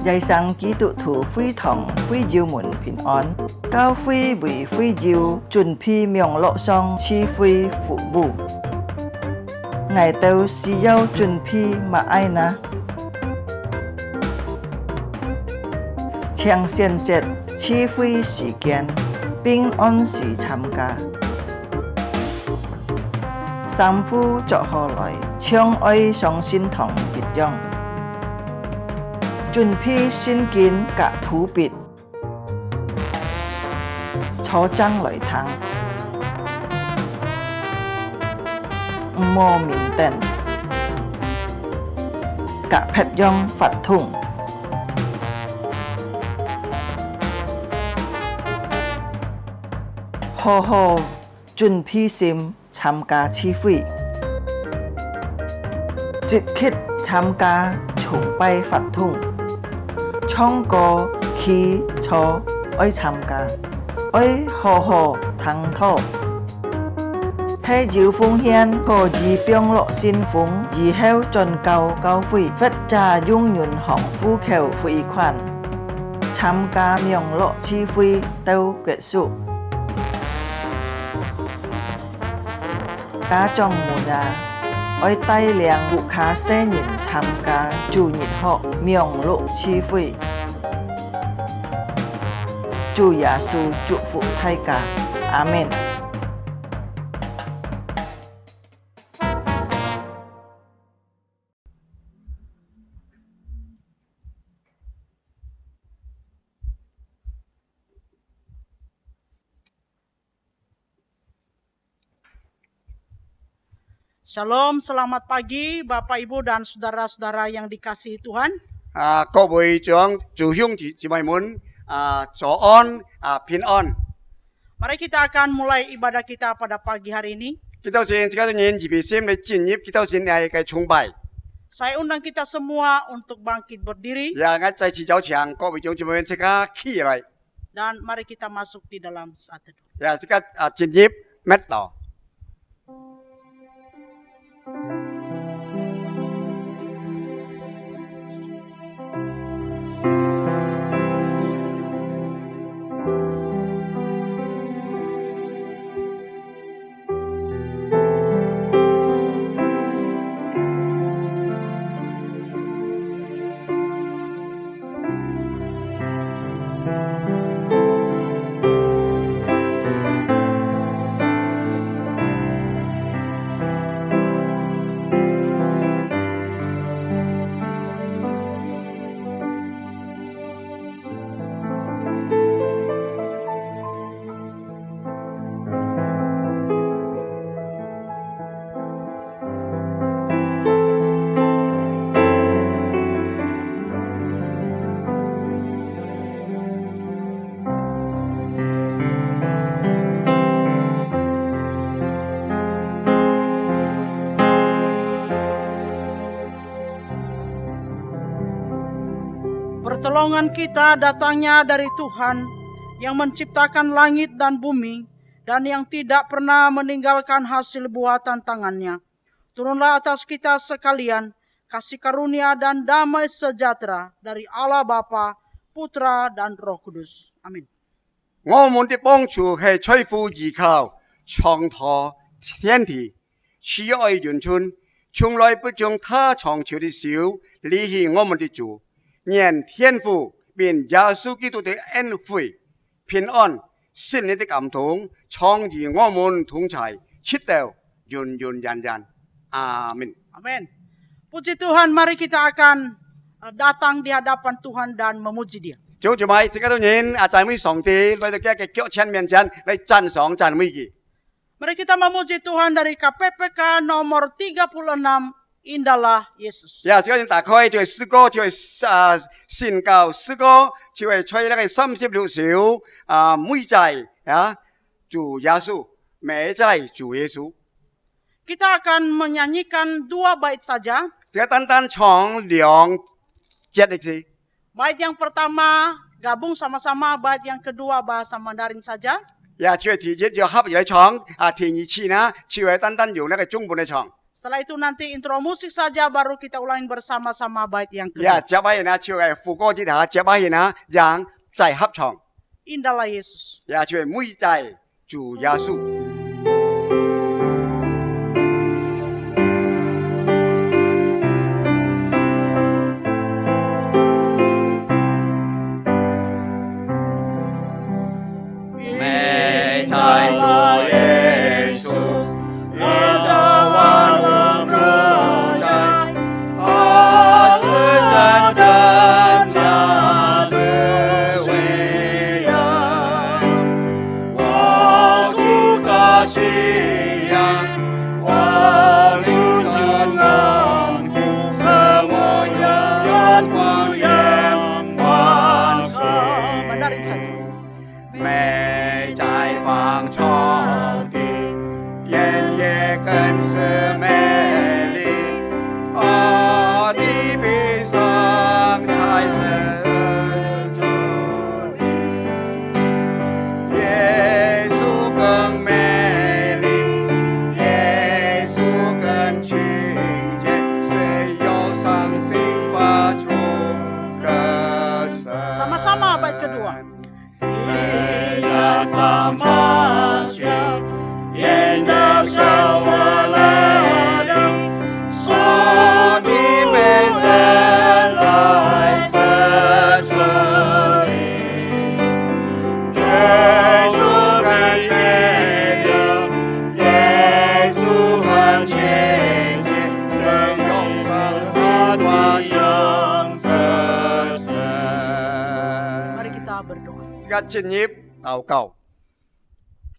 dạy sang ký tụ thủ phi thòng phi diêu muộn bình an cao phi vì phi diêu chuẩn phi miệng lộ song chi phi phụ bù ngày tàu xì yêu chuẩn phi mà ai na抢先节起飞时间并按时参加三夫作下來將愛上先堂結帳準備先見甲普別坐爭來談唔摸面定甲撇樣發通好好準備先參加起飛，即刻參加崇拜法通，唱歌起坐愛參加，愛好好聽討，喺照奉獻個字標落先鋒，以後進教會，佛家永遠行呼求匯款，參加名落起飛到結束。家長們啊，愛帶領顧客新人參加主日學名錄聚會，主耶穌祝福大家，阿們。Shalom, selamat pagi Bapak Ibu dan saudara-saudara yang dikasihi Tuhan. Các vị trưởng chủ hương chị mày muốn cho on pin on. Mari kita akan mulai ibadah kita pada pagi hari ini. Kita xin sekarang nhìn chỉ xem để chính nhịp kita xin này cái崇拜. Saya undang kita semua untuk bangkit berdiri. Ya, ngay tại chỉ giáo trường các vị trưởng chị mày sẽ khi lại. Dan mari kita masuk di dalam saat teduh. Ya, sekarang chính nhịp mét tỏ. Pertolongan kita datangnya dari Tuhan yang menciptakan langit dan bumi dan yang tidak pernah meninggalkan hasil buatan tangannya. Turunlah atas kita sekalian kasih karunia dan damai sejahtera dari Allah Bapa, Putra dan Roh Kudus. Amin. 我們的幫助係吹呼依靠，創托天地，慈愛遠存，從來不將他長久的手離棄我們的主。願天父並耶穌基督的恩惠、平安、聖靈的感動，常與我們同在，直到永永遠遠。阿門。 Amin. Puji Tuhan, mari kita akan datang di hadapan Tuhan dan memuji Dia. Chúa chúng mày, chúng ta nhìn Cha Mỹ Song Ti, lấy được cái kiệu chen miền chân, lấy chân song chân Mỹ gì. Mari kita memuji Tuhan dari KPPK nomor 36, Indahlah Yesus. Ya, sekarang kita khai就詩歌，就宣告詩歌，就係吹那個36首每在主耶穌，每在主耶穌。 Kita akan menyanyikan 2 bait saja. Kita單唱2節的字。 Bait yang pertama gabung sama-sama, bait yang kedua bahasa Mandarin saja. Ya, 就係第一就合嚟唱，第二次呢，就係單用那個中文嚟唱。Setelah itu nanti intro musik saja baru kita ulangin bersama-sama bait yang 呀， kedua. 这把人呢就系副歌之下，这把人呢让在合唱， Indahlah Yesus. 也就系每在主耶稣。 美在主耶稣，宇宙万物主宰，他是真神，他是伟人。我主的信仰，我主的能力，是我永远不愿忘记。 Benarin saja. 美在方舟的眼也更是美丽，我的悲伤才是主的。耶稣更美丽，耶稣更亲切，谁有伤心发出歌声。 Sama-sama bait kedua. 在方舟下，眼的生活美丽，我的美神在深处里。耶稣更美丽，耶稣更亲切，谁用伤心发出歌声。 Mari kita berdoa. Sikat jenyip, tau kau.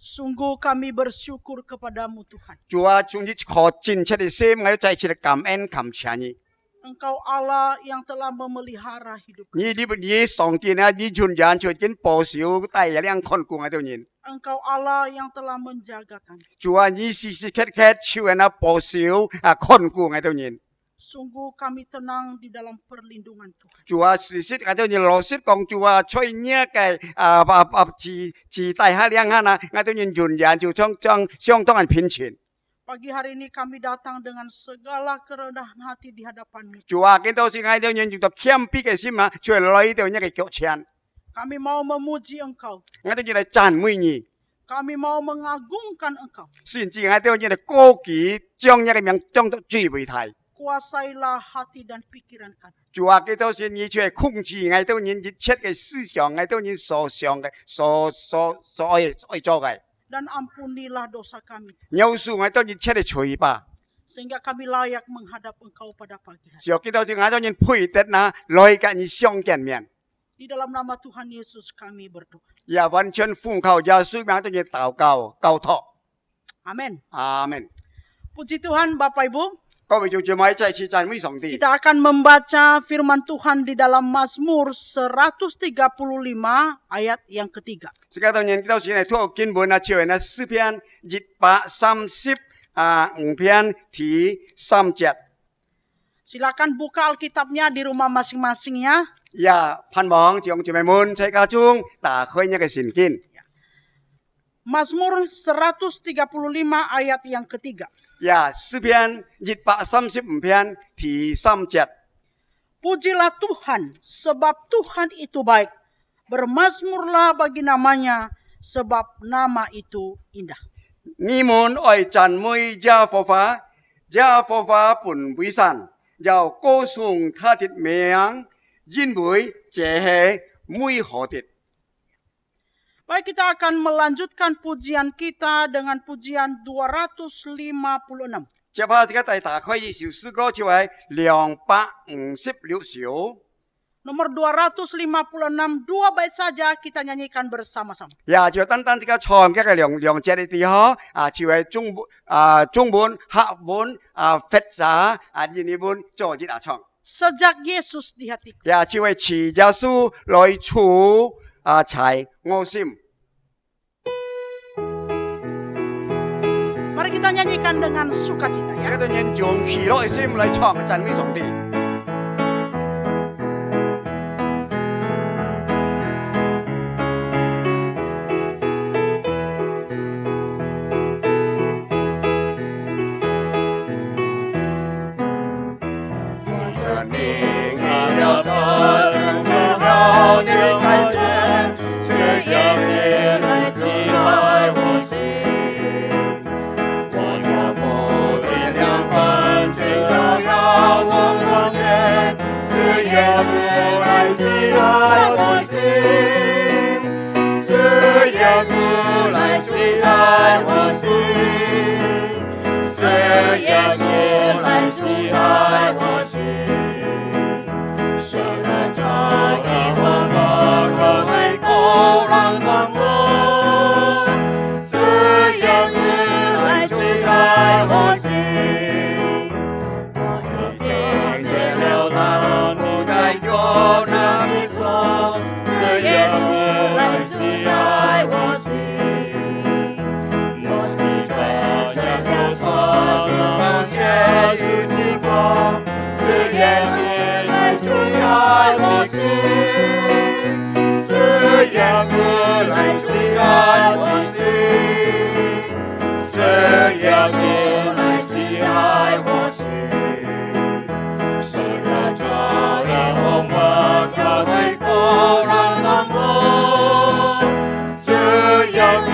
Sungguh kami bersyukur kepadamu Tuhan. Chúa chúng chỉ khó trình chất để xem ngay tại chỉ là cảm ơn cảm謝你。 Engkau Allah yang telah memelihara hidup kami. 你呢不你上帝呢？你全然就跟保守帶一兩看顧喺度人。 Engkau Allah yang telah menjaga kami. 主啊，你時時刻刻超人啊保守啊看顧喺度人。 Sungguh kami tenang di dalam perlindungan Tuhan. 主啊，時時喺度人老實講，主啊，吹呢個自帶下兩下啊，喺度人全然就相當係偏前。 Pagi hari ini kami datang dengan segala kerendahan hati di hadapan-Mu. 主啊，見到是喺度人就到謙卑嘅心啊，就來到呢個腳前， Kami mau memuji Engkau. 喺度人嚟讚美你。 Kami mau mengagungkan Engkau. 甚至喺度人嚟高舉將呢個名將到最為大。 Kuasailah hati dan pikiran kami. 主啊，佢都是你出嚟控制喺度人一切嘅思想，喺度人所想嘅，所愛做嘅， Dan ampunilah dosa kami. 有數喺度一切嘅罪吧。 Sehingga kami layak menghadap Engkau pada pagi hari. 所以佢都是喺度人配得那來跟你相見面， Di dalam nama Tuhan Yesus kami berdoa. 也完全奉靠耶穌名喺度人禱告交託。 Amin. 阿門。 Puji Tuhan Bapak Ibu. 各位弟兄姊妹，再次讚美上帝。 Kita akan membaca firman Tuhan di dalam Mazmur 135 ayat yang ketiga. 而家當然都是嚟拖經文啊，照人啊詩篇135篇第3節。 Silakan buka Alkitabnya di rumah masing-masing ya. 也盼望弟兄姊妹們在家中打開呢個聖經。 Mazmur 135 ayat yang ketiga. 也詩篇135篇第3節。 Pujilah Tuhan sebab Tuhan itu baik. Bermazmurlah bagi namanya sebab nama itu indah. 你們愛讚美耶和華，耶和華本為善，要歌頌他的名，因為這是美好的。 Baik, kita akan melanjutkan pujian kita dengan pujian 256. 接下這個大開一首詩歌就係256首。 Nomor 256, 2 bait saja kita nyanyikan bersama-sama. 也就單單這個唱嘅兩節嘅地方啊，就係中文、客文、佛家英文做啲唱。 Sejak Yesus di hatiku. 也就係持耶穌來處在我心。 Mari kita nyanyikan dengan sukacita ya. 這個人用喜樂嘅心來唱讚美上帝。 Pujilah 主在我心，虽然早已忘了我的高尚的梦，是耶稣来主在我心，我听见了他不再有那一说，是耶稣来主在我心，我是转向就说到耶稣之光，是耶稣来主在我心，是耶稣来主在我心，是耶稣来主在我心，虽然这让我们要对高尚的梦，是耶稣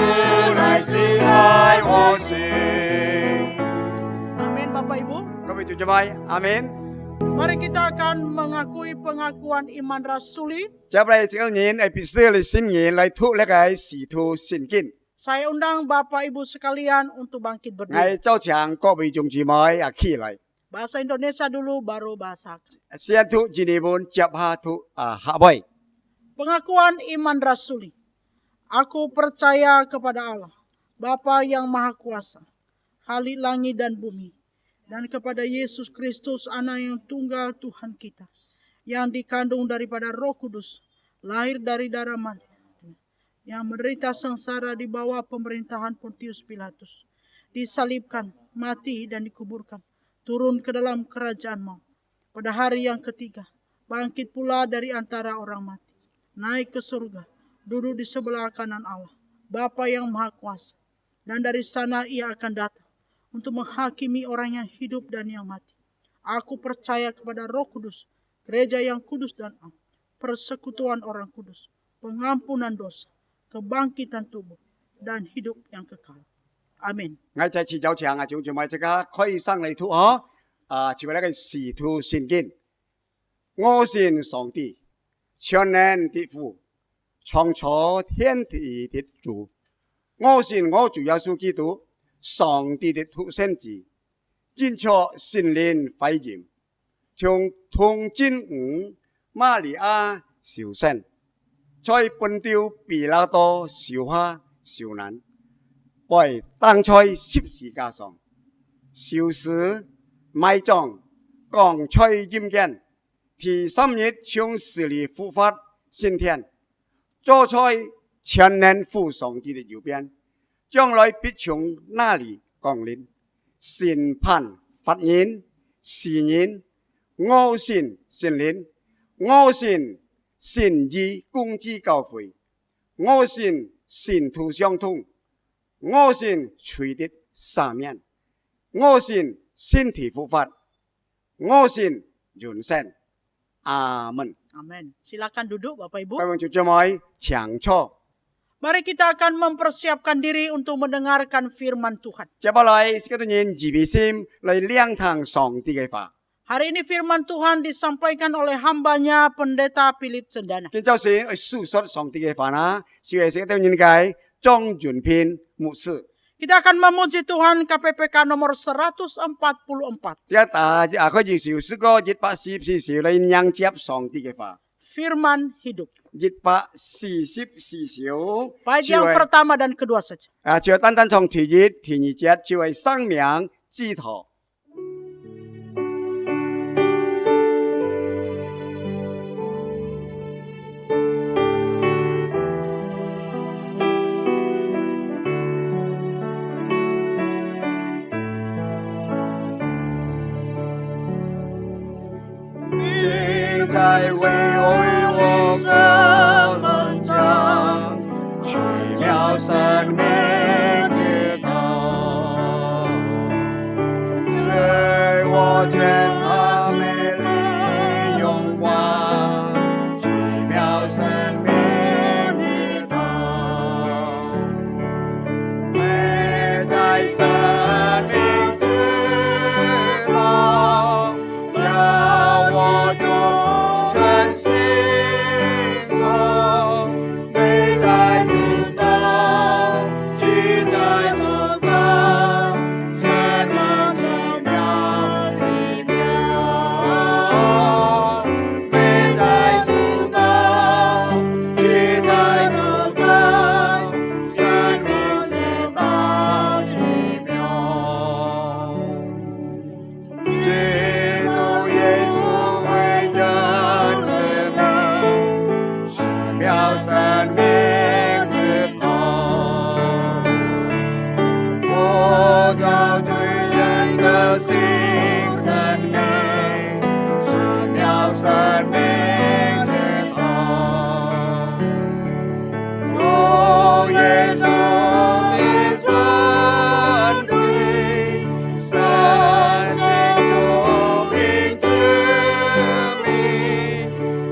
来主在我心。 Amin Bapak Ibu. Kami jumpai. Amin. Mari kita akan mengakui pengakuan iman rasuli. 接嚟這個年係必須嚟宣言嚟讀呢個使徒信經。 Saya undang Bapak Ibu sekalian untuk bangkit berdiri. 我周長各位眾姊妹起嚟， Bahasa Indonesia dulu baru bahasa. 先讀一本接下讀下位。 Pengakuan iman rasuli. Aku percaya kepada Allah, Bapa yang Maha Kuasa, Khalik langit dan bumi, dan kepada Yesus Kristus, Anak yang tunggal Tuhan kita, yang dikandung daripada Roh Kudus, lahir dari darah Maria, yang menderita sengsara di bawah pemerintahan Pontius Pilatus, disalibkan, mati dan dikuburkan, turun ke dalam kerajaan maut. Pada hari yang ketiga, bangkit pula dari antara orang mati, naik ke surga, duduk di sebelah kanan Allah, Bapa yang Maha Kuasa, dan dari sana ia akan datang untuk menghakimi orang yang hidup dan yang mati. Aku percaya kepada Roh Kudus, gereja yang kudus dan am, persekutuan orang kudus, pengampunan dosa, kebangkitan tubuh, dan hidup yang kekal. Amin. 我再次有請眾姊妹即刻可以上嚟讀嗬，就係呢個使徒信經。我信上帝，全能的父，創造天地的主。我信我主耶穌基督，上帝的獨生子，因着聖靈輝驗，從真母瑪利亞受生，在本丟比拉多受下受難，被釘在十字架上，受死埋葬，降在陰間，第三日從死裏復活升天，坐在全能父上帝的右邊，將來必從那裏降臨，審判法人、世人。我信聖靈，我信聖義公之教會，我信聖徒相通，我信罪的赦免，我信身體復活，我信永生。阿門。 Amin. Silakan duduk Bapak Ibu. 各位姊妹，請坐。 Mari kita akan mempersiapkan diri untuk mendengarkan firman Tuhan. 接下來，這個人預備心嚟聆聽上帝嘅話。 Hari ini firman Tuhan disampaikan oleh hambanya Pendeta Philip Cendana. 今朝先去述說上帝嘅話啦，是係這個人嘅莊潤篇牧師。 Kita akan memuji Tuhan KPPK nomor 144. 即係佢要少少個144嚟迎接上帝嘅話。 Firman hidup. 144小。 Baik yang pertama dan kedua saja. 就單單從第一、第二節就係生命之道。 在为我什么上奇妙生命之道，使我见他美丽荣光，奇妙生命之道，美在生命之道，叫我中。 心所非在主道，其在主道，什么奇妙奇造罪人的新生命，是了生命之道。用耶稣的身体，神圣救命之名，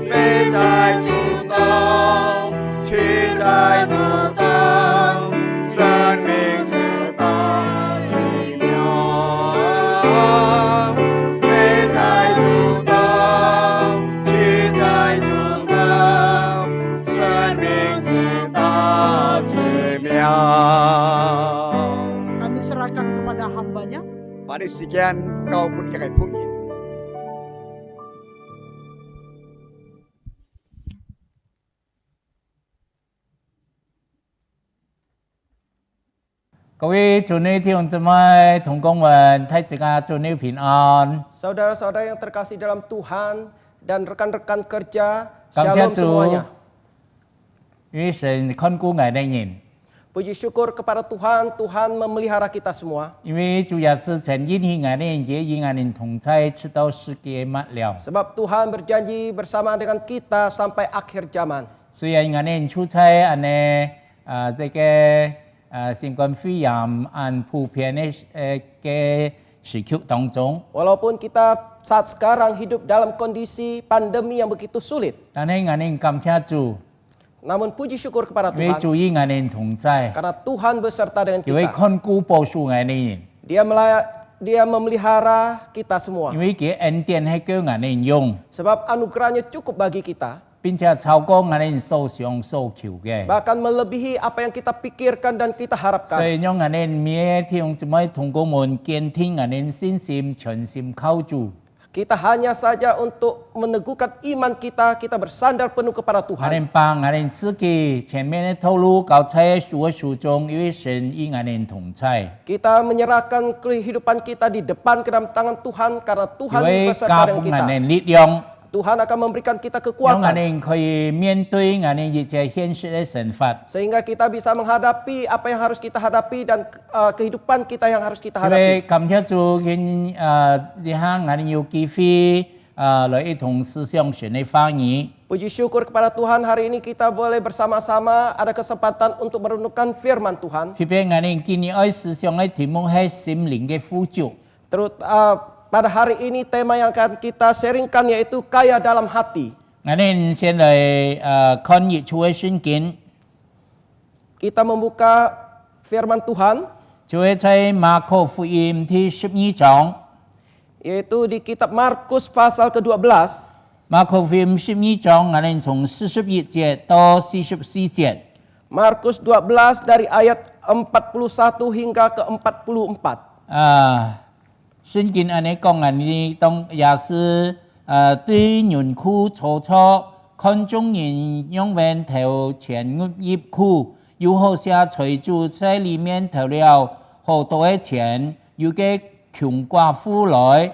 美在主道，去在主道，生命之道奇妙，飞在主道，去在主道，生命之道奇妙。 Kami serahkan kepada hambanya. Pada sekian kau pun kakai punyin. 各位主内弟兄姊妹、同工们，大家主内平安。 Saudara-saudara yang terkasih dalam Tuhan dan rekan-rekan kerja, 感谢 Shalom 主 semuanya.，因为神看顾我的人， Puji syukur kepada Tuhan, Tuhan memelihara kita semua. 因为主耶稣曾应许我的人，也与我们同在，直到世界末了。 Sebab Tuhan berjanji bersama dengan kita sampai akhir zaman. 虽然我们处在这个新冠肺炎普遍的时期当中， Walaupun kita saat sekarang hidup dalam kondisi pandemi yang begitu sulit, 但是我们感谢主， namun puji syukur kepada 因为 Tuhan 主与我们同在， karena Tuhan beserta dengan 因为 kita. 看顾保守我的人， Dia memelihara kita semua. 因为佢恩典係叫我們用。 Sebab anugerahnya cukup bagi kita, 並且超過我哋所想所求嘅， bahkan melebihi apa yang kita pikirkan dan kita 所 harapkan. 以讓我哋每弟兄姊妹同工們堅定我哋信心，全心靠主。 Kita hanya saja untuk meneguhkan iman kita, kita bersandar penuh kepada 我 Tuhan. 哋把我哋自己前面嘅道路交在主嘅手中，因為神與我哋同在。 Kita menyerahkan kehidupan kita di depan ke dalam tangan Tuhan karena 因 Tuhan 為 beserta 加 dengan 我 kita. 哋力量， Tuhan akan memberikan kita 讓我 kekuatan 哋可以面對我哋一切現實嘅神法。 sehingga kita bisa menghadapi apa yang harus kita hadapi dan kehidupan kita yang harus kita 因為 hadapi. 感謝主，你喺我哋有機會來一同思想神嘅話語。 Puji syukur kepada Tuhan, hari ini kita boleh bersama-sama ada kesempatan untuk merenungkan firman Tuhan. 特別我哋今日愛思想嘅題目係心靈嘅富足。 Pada hari ini tema yang akan kita sharingkan yaitu kaya dalam hati. 我哋先嚟看日出嘅聖經， Kita membuka firman Tuhan 就係在馬可福音第12章。 yaitu di kitab Markus pasal ke-12. 馬可福音12章，我哋從41節到44節。 Markus 12 dari ayat 41 hingga ke 44. 聖經安尼講，我哋當也是對人苦楚楚，看眾人用面投錢入庫，又好些財主在裡面投了好多嘅錢，又給窮寡婦來，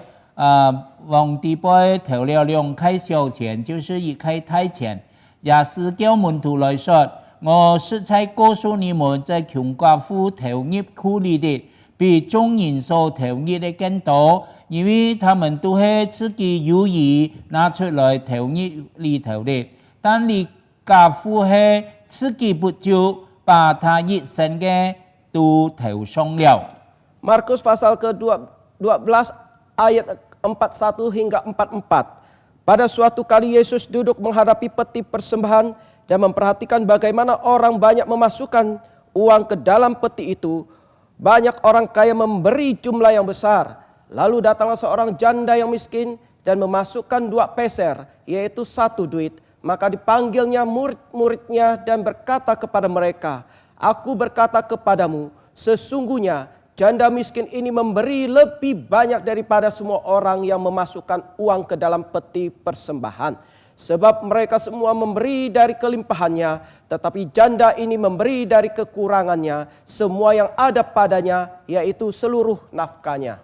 往地背投了2塊小錢，就是1塊大錢，也是叫門徒來說，我實在告訴你們，在窮寡婦投入庫裡的，比眾人所投入的更多，因為他們都是自己有意拿出來投入裡頭的，但你寡婦是自己不就把他一生嘅都投上了。 Markus pasal ke-12 ayat 41 hingga 44. Pada suatu kali Yesus duduk menghadapi peti persembahan dan memperhatikan bagaimana orang banyak memasukkan uang ke dalam peti itu. Banyak orang kaya memberi jumlah yang besar. Lalu datanglah seorang janda yang miskin dan memasukkan 2 peser, yaitu 1 duit. Maka dipanggilnya murid-muridnya dan berkata kepada mereka, "Aku berkata kepadamu, sesungguhnya janda miskin ini memberi lebih banyak daripada semua orang yang memasukkan uang ke dalam peti persembahan. Sebab mereka semua memberi dari kelimpahannya, tetapi janda ini memberi dari kekurangannya, semua yang ada padanya, yaitu seluruh nafkahnya."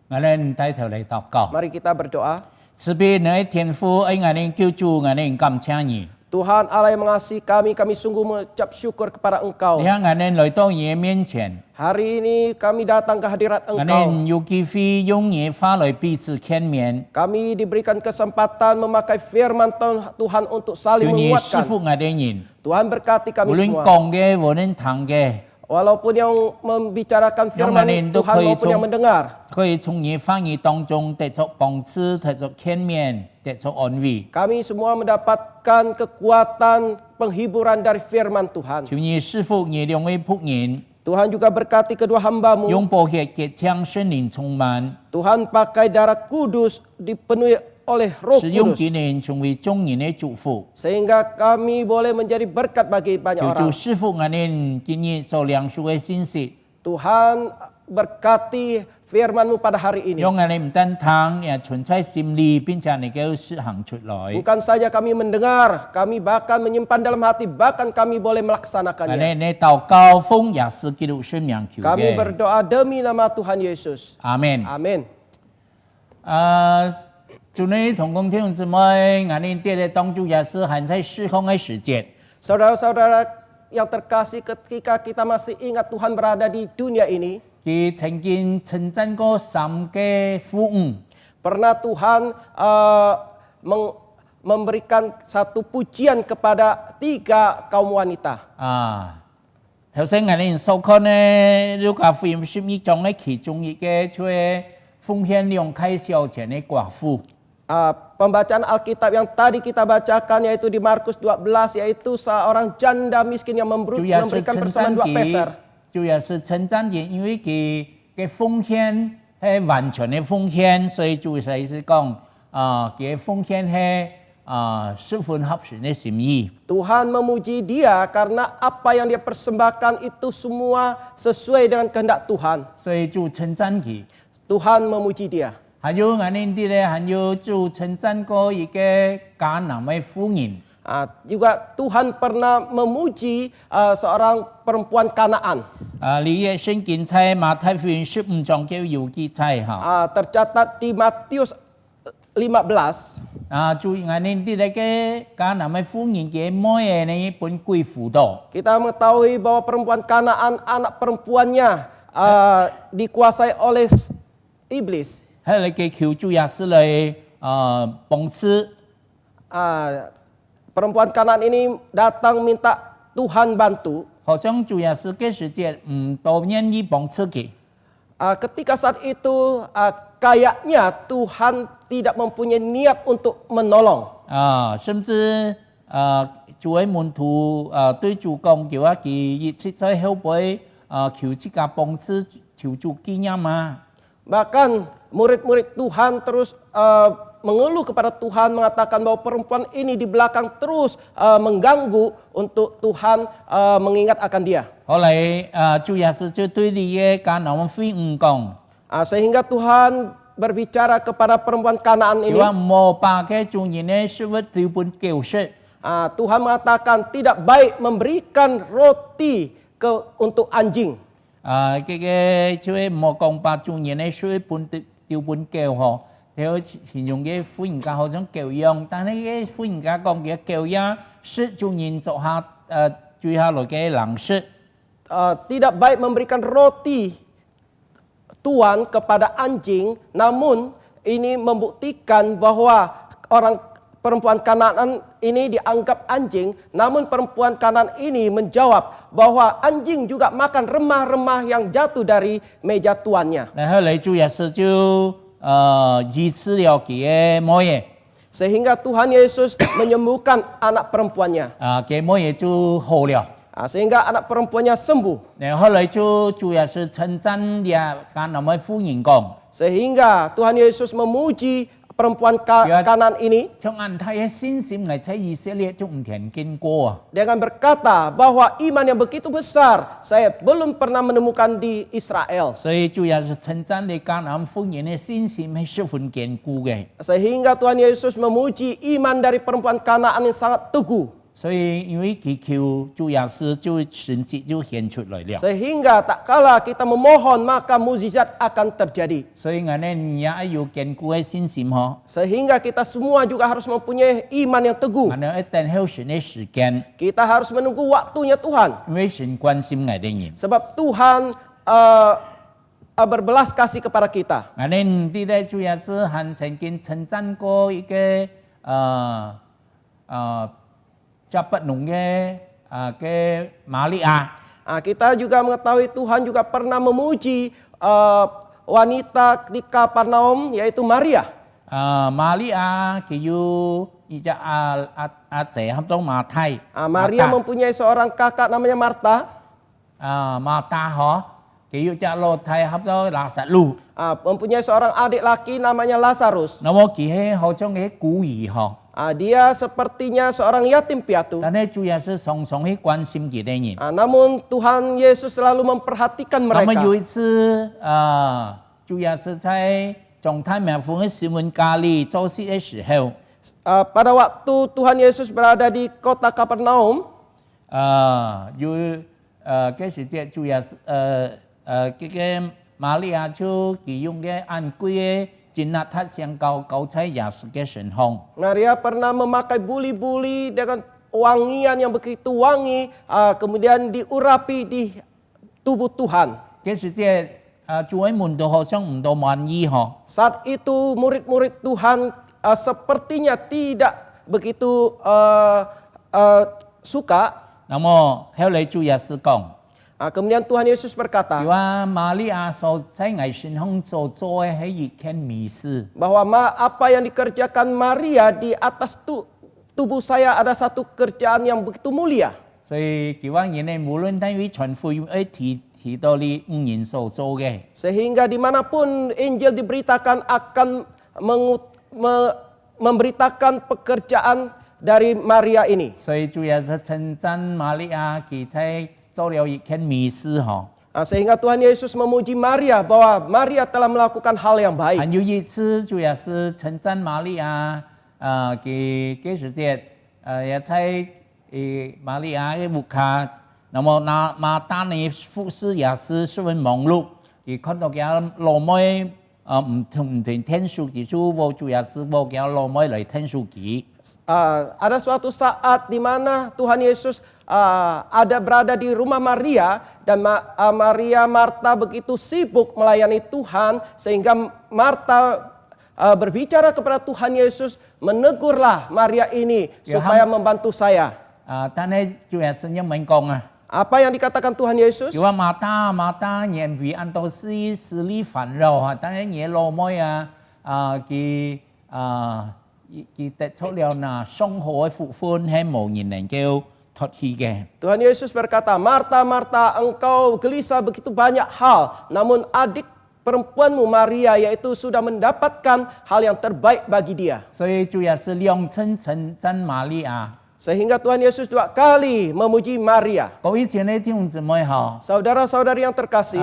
Mari kita berdoa. 慈悲的天父，愛我哋救主，我哋感謝你。Tuhan Allah yang mengasihi kami sungguh mengucap syukur kepada Engkau. 你看俺们来到你的面前， Hari ini kami datang ke hadirat 俺 Engkau. 们有机会用你的话来彼此见面， Kami diberikan kesempatan memakai firman Tuhan untuk 求 saling 你祝 menguatkan. 福俺的人， Tuhan berkati 无 kami 论 semua. 讲嘅，无论听嘅， Walaupun yang membicarakan firman Yang mana itu Tuhan maupun yang mendengar. 可以从你话语当中得着帮助，得着见面，得着安慰。 Kami semua mendapatkan kekuatan penghiburan dari firman Tuhan. 求你赐福你两位仆人， Tuhan juga berkati kedua hambamu. 用宝血给将圣灵充满， Tuhan pakai darah kudus dipenuhi oleh Roh 使用 Kudus. 今年成为众人的祝福。 Sehingga kami boleh menjadi berkat bagi banyak 求 orang. 主赐福俺们今日所梁述的信息， Tuhan berkati firman-Mu pada hari ini. 让俺们唔单听，也存在心里，并且能够实行出来。 Bukan saja kami mendengar, kami bahkan menyimpan dalam hati, bahkan kami boleh 俺 melaksanakannya. 哋你祷告奉耶稣基督圣名求 Kami 嘅， berdoa demi nama Tuhan Yesus. 阿门。 Amin. 祝你同工弟兄姊妹，俺哋啲咧當主也是還在時空嘅時節， Saudara-saudara yang terkasih, ketika kita masih ingat Tuhan berada di dunia ini, 佢曾經稱讚過三個婦女， pernah Tuhan memberikan satu pujian kepada 3 kaum wanita. 頭先我哋所看呢，路加福音11章嘅其中一個就係奉獻2塊小錢嘅寡婦。 Pembacaan Alkitab yang tadi kita bacakan yaitu di Markus 12, yaitu seorang janda miskin yang 主要是 memberikan 稱 persembahan 讚 2 peser. 佢，主要是稱讚佢，因為佢嘅奉獻係完全嘅奉獻，所以主要是講佢嘅奉獻係十分合神嘅心意。 Tuhan memuji dia karena apa yang dia persembahkan itu semua sesuai dengan kehendak Tuhan. 所以主稱讚佢。 Tuhan memuji dia. 還有我哋啲咧，還有主稱讚過一個迦南嘅婦人。 Juga Tuhan pernah memuji seorang perempuan Kanaan. 你嘅聖經在馬太福音15章就有記載嚇。 Tercatat di Matius 15. 主我哋啲咧嘅迦南嘅婦人嘅妹呢本貴婦度。 Kita mengetahui bahwa perempuan Kanaan, anak perempuannya dikuasai oleh iblis. 係你嘅求主也是嚟幫助。 Perempuan Kanaan ini datang minta Tuhan bantu. 好像主也是嘅時節唔多願意幫助佢。 Ketika saat itu kayaknya Tuhan tidak mempunyai niat untuk menolong. 甚至主嘅門徒對主講叫佢一切在後背求這個幫助，求主紀念嘛。 Bahkan murid-murid Tuhan terus mengeluh kepada Tuhan, mengatakan bahwa perempuan ini di belakang terus mengganggu untuk Tuhan mengingat akan dia. 後來主耶穌就對你嘅迦南婦人講， Sehingga Tuhan berbicara kepada perempuan Kanaan 佢 ini. 話冇把嘅眾人嘅食物丟本叫食。 Tuhan mengatakan tidak baik memberikan roti untuk anjing. 嘅就係冇講把眾人嘅食物本丟本叫嗬。 theo hình dung cái phụ nhân ca họ giống kiểu用，但係cái phụ nhân ca講嘅kiểu呀，是主人做下注下來嘅冷食。 Tidak baik memberikan roti tuan kepada anjing, namun ini membuktikan bahwa perempuan Kanaan ini dianggap anjing, namun perempuan Kanaan ini menjawab bahwa anjing juga makan remah-remah yang jatuh dari meja tuannya. 然後嚟主耶穌就醫治了佢嘅妹， Sehingga Tuhan Yesus menyembuhkan anak perempuannya. 嘅妹就好了。 Sehingga anak perempuannya sembuh. 然後嚟就主耶穌稱讚呀，迦南嘅婦人講， Sehingga Tuhan Yesus memuji perempuan Kanaan ini 從安太嘅信心嚟在以色列就唔曾見過啊！ dengan berkata bahwa iman yang begitu besar saya belum pernah menemukan di Israel. 所以主耶穌稱讚你迦南婦人嘅信心係十分堅固嘅。 Sehingga Tuhan Yesus memuji iman dari perempuan Kanaan yang sangat teguh. 所以因为祈求主耶稣，就神迹就显出来了。 Sehingga tak kala kita memohon maka mukjizat akan terjadi. 所以我哋也要堅固嘅信心嗬， Sehingga kita semua juga harus mempunyai iman yang teguh. 我哋一定喺神嘅時間， Kita harus menunggu waktunya Tuhan. 因為神關心我哋人。 Sebab Tuhan berbelas kasih kepada kita. 我哋唔知咧，主耶穌還曾經稱讚過一個cepat nungge ke Maria. Kita juga mengetahui Tuhan juga pernah memuji wanita di Kapernaum yaitu Maria. Maria kiyu ija ace hamtong matai. Maria mempunyai seorang kakak namanya Marta. Marta ho kiyu ja lo thai hamtong Lazarus. Mempunyai seorang adik laki namanya Lazarus. Namo kihe ho chong ke kui ho. Dia sepertinya seorang yatim piatu. Namun Tuhan Yesus selalu memperhatikan mereka. Pada waktu Tuhan Yesus berada di kota Kapernaum, Maria chu kiyung ke an kuye Maria pernah memakai buli-buli dengan wangian yang begitu wangi, kemudian diurapi di tubuh Tuhan. Saat itu murid-murid Tuhan sepertinya tidak begitu suka. Kemudian Tuhan Yesus berkata bahwa apa yang dikerjakan Maria di atas tubuh saya ada satu kerjaan yang begitu mulia. Sehingga dimanapun Injil diberitakan akan memberitakan pekerjaan dari Maria ini. Sehingga Tuhan Yesus memuji Maria bahwa Maria telah melakukan hal yang baik. Ada suatu saat di mana Tuhan Yesus ada berada di rumah Maria dan Marta begitu sibuk melayani Tuhan sehingga Marta berbicara kepada Tuhan Yesus, menegurlah Maria ini supaya membantu saya. Apa yang dikatakan Tuhan Yesus? Tuhan Yesus berkata, Marta, Marta, engkau gelisah begitu banyak hal, namun adik perempuanmu Maria yaitu sudah mendapatkan hal yang terbaik bagi dia. Sehingga Tuhan Yesus 2 kali memuji Maria. Saudara-saudari yang terkasih,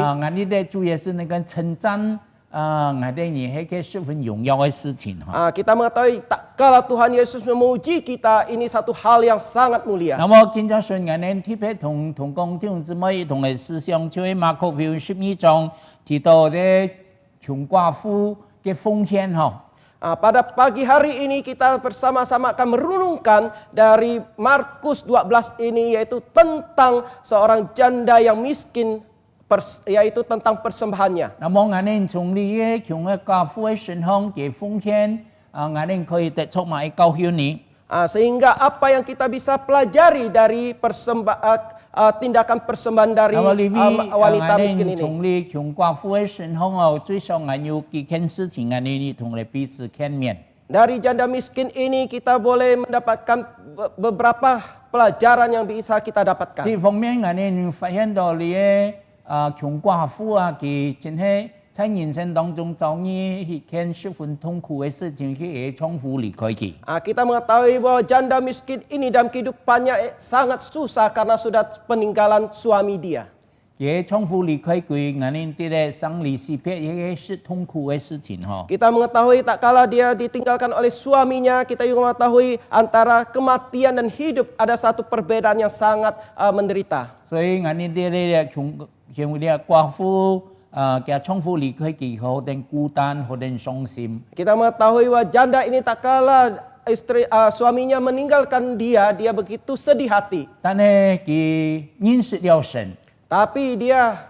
kita mengetahui tak kala Tuhan Yesus memuji kita, ini satu hal yang sangat mulia. Pada pagi hari ini kita bersama-sama akan merenungkan dari Markus 12 ini, yaitu tentang seorang janda yang miskin, yaitu tentang persembahannya. Sehingga apa yang kita bisa pelajari dari tindakan persembahan dari wanita miskin ini. Dari janda miskin ini kita boleh mendapatkan beberapa pelajaran yang bisa kita dapatkan. Kita mengetahui bahwa janda miskin ini dalam kehidupannya sangat susah karena sudah peninggalan suami dia. 也重复离开鬼，俺们这个生离死别也是痛苦的事情哈。 Kita mengetahui tak kala dia ditinggalkan oleh suaminya, kita juga mengetahui antara kematian dan hidup ada satu perbedaan yang sangat menderita. 所以俺们这个像为了寡妇给重复离开以后，等孤单或者伤心。 Kita mengetahui bahwa janda ini tak kala suaminya meninggalkan dia begitu sedih hati. 但是佢认识了神。 Tapi dia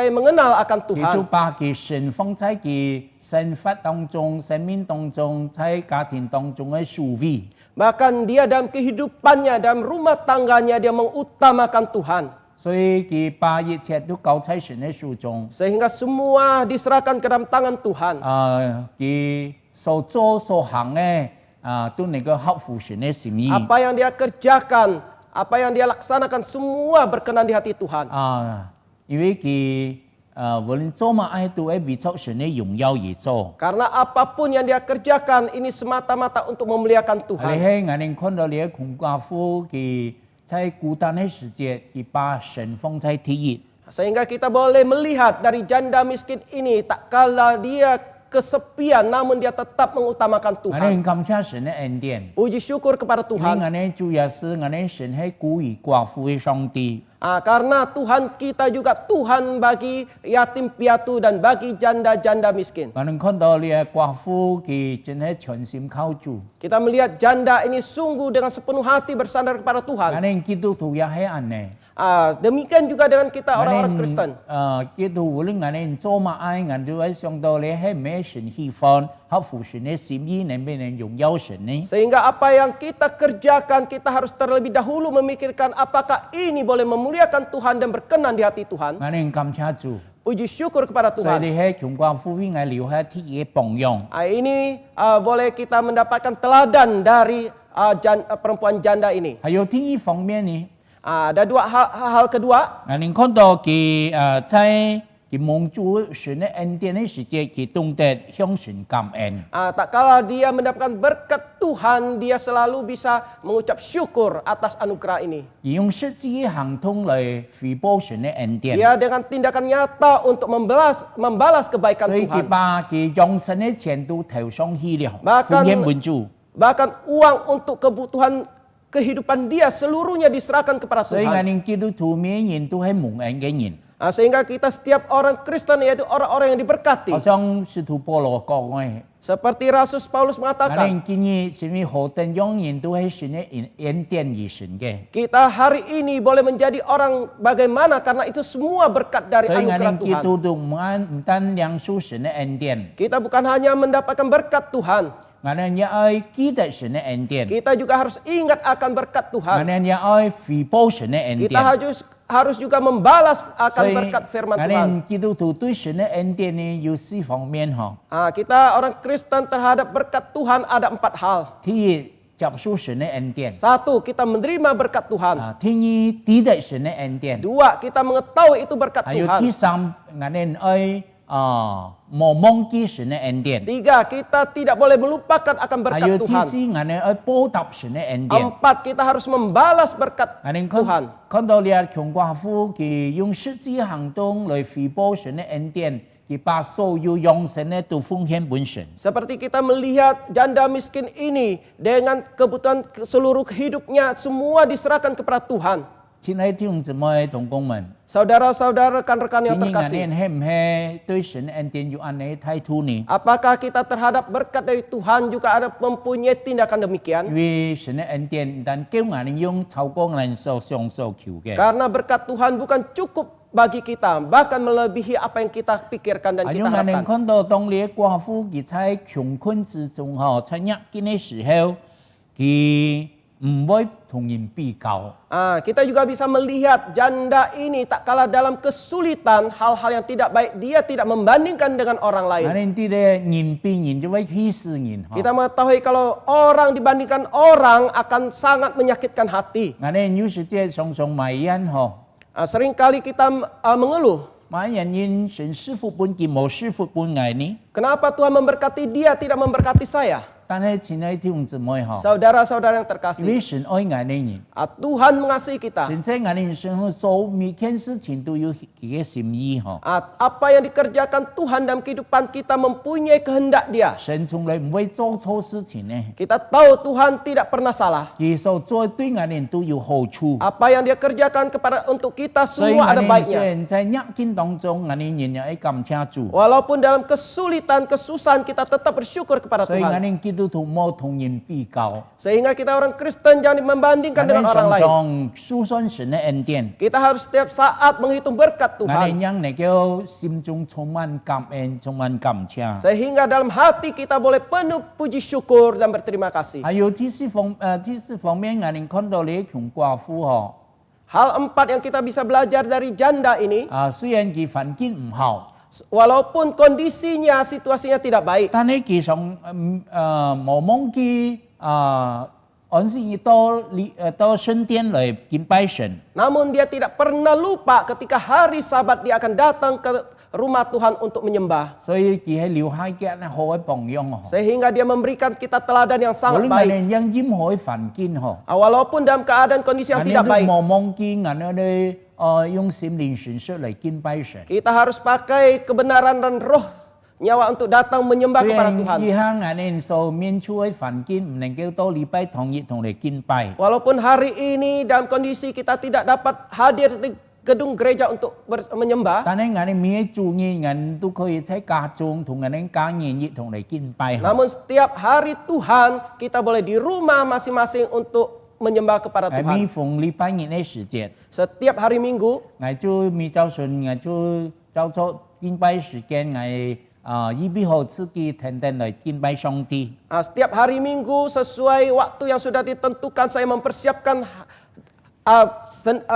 mengenal akan 佢就 Tuhan. 把佢神放在佢生活當中、生命當中、在家庭當中嘅屬位。 Bahkan dia dalam kehidupannya, dalam rumah tangganya dia mengutamakan Tuhan. 所以佢把一切都交在神嘅手中。 Sehingga semua diserahkan ke dalam tangan Tuhan. 佢所做所行嘅都能夠合乎神嘅心意。 Apa yang dia kerjakan, apa yang dia laksanakan semua berkenan di hati Tuhan. 因為佢無論做乜嘢都係為咗神嘅榮耀而做。 Karena apapun yang dia kerjakan ini semata-mata untuk memuliakan 你 Tuhan. 喺眼睛看到你嘅窮寡婦，佢在孤單嘅時節，佢把神放在第一。 Sehingga kita boleh melihat dari janda miskin ini tak kala dia kesepian namun dia tetap mengutamakan 我 Tuhan. 哋感謝神嘅恩典， Puji syukur kepada 因為 Tuhan. 我哋主要是我哋神係顧於寡婦嘅上帝。 Karena Tuhan kita juga Tuhan bagi yatim piatu dan bagi janda-janda miskin. 我哋看到你嘅寡婦，佢真係全心靠主。 Kita melihat janda ini sungguh dengan sepenuh hati bersandar kepada 我 Tuhan. 哋基督徒也係安尼。 Demikian juga dengan kita orang-orang Kristen. 基督徒無論我哋做乜嘢，我哋都係想到你係咩神喜歡，合乎神嘅心意，能俾人榮耀神呢？ Sehingga apa yang kita kerjakan kita harus terlebih dahulu memikirkan apakah ini boleh memuliakan Tuhan dan berkenan di hati Tuhan. 我哋感謝主。 Puji syukur kepada 所以 Tuhan. 你喺窮寡婦為我留下第一榜樣。 Ini boleh kita mendapatkan teladan dari perempuan janda ini. 還有第一方面呢， Ada dua hal kedua. 我哋看到佢在佢蒙主神嘅恩典嘅時節，佢懂得向神感恩。 Tak kala dia mendapatkan berkat Tuhan, dia selalu bisa mengucap syukur atas anugerah ini. 而用實際行動嚟回報神嘅恩典。 Dia dengan tindakan nyata untuk membalas kebaikan 所以佢 Tuhan. 把佢用神嘅錢都投上去了， Bahkan- 奉獻本主。 Bahkan uang untuk kebutuhan kehidupan dia seluruhnya diserahkan kepada 所以我 Tuhan. 哋基督徒每人都係蒙恩嘅人。 Sehingga kita setiap orang Kristen yaitu orang-orang yang diberkati. 好像使徒保羅講嘅， Seperti Rasul Paulus 我 mengatakan, 哋建議神嘅何等樣人都係神嘅恩典而成嘅。 kita hari ini boleh menjadi orang bagaimana karena itu semua berkat dari 所以我 anugerah 哋基 Tuhan. 督徒唔單領受神嘅恩典， Kita bukan hanya mendapatkan berkat Tuhan, 我哋也愛記得神嘅恩典， kita juga harus ingat akan berkat 我 Tuhan. 哋也愛回報神嘅恩 Kita 典。 harus juga membalas 所 akan 以 berkat firman 我 Tuhan. 哋基督徒對神嘅恩典呢有四方面嗬。 Kita orang Kristen terhadap berkat Tuhan ada 4 hal. 第一，接受神嘅恩典； 1, kita menerima berkat Tuhan. 第二，記得神嘅恩典； 2, kita mengetahui itu berkat 還有第 Tuhan. 三，我哋愛冇忘記神嘅恩典； 3, kita tidak boleh melupakan akan 還有 berkat 第 Tuhan. 四，我哋愛報答神嘅恩典。 4, kita harus membalas berkat 我哋 Tuhan. 看到你窮寡婦，佢用實際行動來回報神嘅恩典，佢把所有用神嘅都奉獻本神。 Seperti kita melihat janda miskin ini dengan kebutuhan seluruh hidupnya semua diserahkan kepada Tuhan. 親愛的弟兄姊妹同工們， Saudara-saudara, rekan-rekan 今 yang 日我哋 terkasih. 係唔係對神嘅恩典有安尼態度呢？ Apakah kita terhadap berkat dari Tuhan juga ada mempunyai tindakan 因 demikian? 為神嘅恩典唔但叫我哋用超過我哋所想所求嘅。 Karena berkat Tuhan bukan cukup bagi kita, bahkan melebihi apa yang kita pikirkan dan 啊， kita 因為我哋 harapkan. 看到當你嘅寡婦佢在窮困之中，在逆境嘅時候，佢唔會同人比較。 Kita juga bisa melihat janda ini tak kalah dalam kesulitan, hal-hal yang tidak baik, dia tidak membandingkan dengan orang 我 lain. 哋啲人比人就會鄙視人。 Kita mengetahui kalau orang dibandingkan orang akan sangat menyakitkan hati. 我哋有時即係常常埋怨Seringkali kita mengeluh, 埋怨人神師傅本佢冇師傅本愛呢？ kenapa Tuhan memberkati dia tidak memberkati saya? 但係親愛的弟兄姊妹嗬， Saudara-saudara yang 因為 terkasih, 神愛我哋人， Tuhan mengasihi kita. 神在我哋人生活做每件事情都有佢嘅心意嗬。 Apa yang dikerjakan Tuhan dalam kehidupan kita mempunyai kehendak Dia. 神從來唔會做錯事情呢， Kita tahu Tuhan tidak pernah salah. 佢所做對我哋都有好處。 Apa yang Dia kerjakan untuk kita 所以 semua 我 ada 哋 baiknya. 人在逆境當中，我哋人要感謝主。 Walaupun dalam kesulitan, kesusahan kita tetap bersyukur kepada 所以我 Tuhan. 哋基督徒冇同人比較， Sehingga kita orang Kristen jangan 我 membandingkan 哋 dengan orang 常 lain. 常數算神嘅恩典， Kita harus setiap saat menghitung berkat 我哋 Tuhan. 讓能夠心中充滿感恩、充滿感謝。 Sehingga dalam hati kita boleh penuh puji syukur dan berterima kasih. 還有第四方面，我哋看到你窮寡婦嗬， Hal 4 yang kita bisa belajar dari janda ini, 雖然佢環境唔好， walaupun kondisinya, situasinya tidak baik, 但係佢想冇忘記安息日到聖殿嚟敬拜神。 namun dia tidak pernah lupa ketika hari Sabat dia akan datang ke rumah Tuhan untuk menyembah. 所以佢係留下嘅好嘅榜樣嗬。 Sehingga dia memberikan kita teladan yang 無 sangat 論我 baik. 哋讓任何嘅環境嗬， Walaupun dalam keadaan kondisi 我 yang 哋 tidak 都 baik, 冇忘記我哋用心靈信息嚟敬拜神。 kita harus pakai kebenaran dan roh nyawa untuk datang menyembah 雖 kepada 然 Tuhan. 以下我哋所面處嘅環境唔能夠到禮拜同日同嚟敬拜， Walaupun hari ini dalam kondisi kita tidak dapat hadir di gedung gereja untuk menyembah, 但係我哋每一主日我哋都可以喺家中同我哋家人一同嚟敬拜。 namun setiap hari Tuhan kita boleh di rumah masing-masing untuk menyembah kepada 係每 Tuhan. 逢禮拜日嘅時節， Setiap hari Minggu, 我就每早晨我就照做敬拜時間，我預備好自己天天嚟敬拜上帝。 setiap hari Minggu sesuai waktu yang sudah ditentukan saya mempersiapkan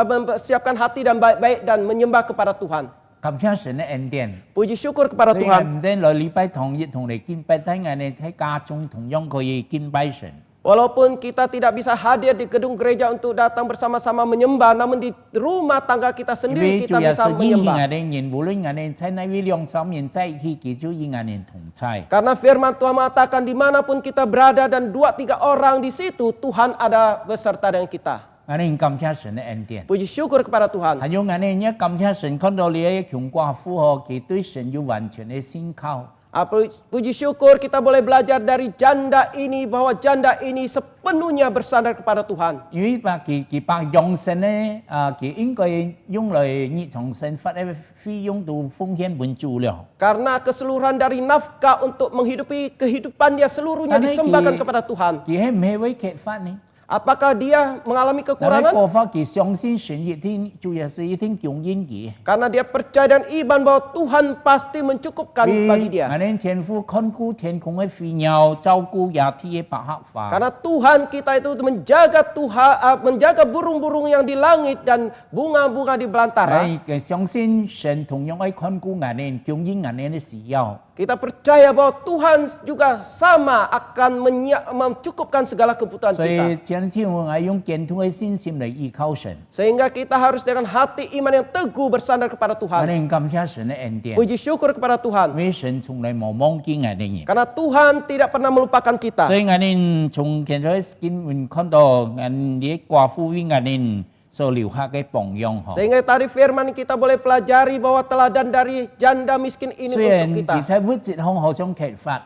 mempersiapkan hati dan baik-baik dan menyembah kepada Tuhan. 感謝神嘅恩典。 Puji syukur kepada 所以 Tuhan. 唔單來禮拜同日同嚟敬拜，但係我哋喺家中同樣可以敬拜神。 Walaupun kita tidak bisa hadir di gedung gereja untuk datang bersama-sama menyembah, namun di rumah tangga kita 因 sendiri 為主 kita 要 bisa 是應許我 menyembah. 哋人，無論我哋喺哪位兩三人在一起，佢就與我哋同在。 Karena firman Tuhan mengatakan dimanapun kita berada dan 2-3 orang di situ, Tuhan ada beserta dengan kita. 我哋感謝神嘅恩典。 Puji syukur kepada Tuhan. 還有我哋一感謝神，看到你嘅窮寡婦嗬，佢對神有完全嘅信靠。 Puji syukur kita boleh belajar dari janda ini bahwa janda ini sepenuhnya bersandar kepada Tuhan. 因為佢把用神咧，佢應該用嚟日常生活嘅費用都奉獻滿足了。 Karena keseluruhan dari nafkah untuk menghidupi kehidupan dia seluruhnya Karena disembahkan ki- kepada Tuhan. 佢係唔係為缺乏呢？ Apakah dia mengalami 但係 kekurangan? 過法佢相信神一定，主要是一定供應佢。 Karena dia percaya dan iman bahwa Tuhan pasti mencukupkan bagi 我 dia. 哋天父看顧天空嘅飛鳥，照顧野地嘅百合花。 Karena Tuhan kita itu menjaga burung-burung yang di langit dan bunga-bunga di belantara. 係相信神同樣愛看顧我哋，供應我哋嘅需要。 Kita percaya bahwa Tuhan juga sama akan mencukupkan segala kebutuhan 所以 kita. 前天我係用堅定嘅信心嚟依靠神。 Sehingga kita harus dengan hati iman yang teguh bersandar kepada 我 Tuhan. 哋感謝神嘅恩典， Puji syukur kepada 因 Tuhan. 為神從來冇忘記我哋。 Karena Tuhan tidak pernah melupakan kita. 所以我哋從現在經文看到，我哋寡婦為我哋所留下嘅榜樣。 Sehingga tadi firman kita boleh pelajari bahwa teladan dari janda miskin ini 雖然 untuk 佢 kita. 喺活節上好像缺乏，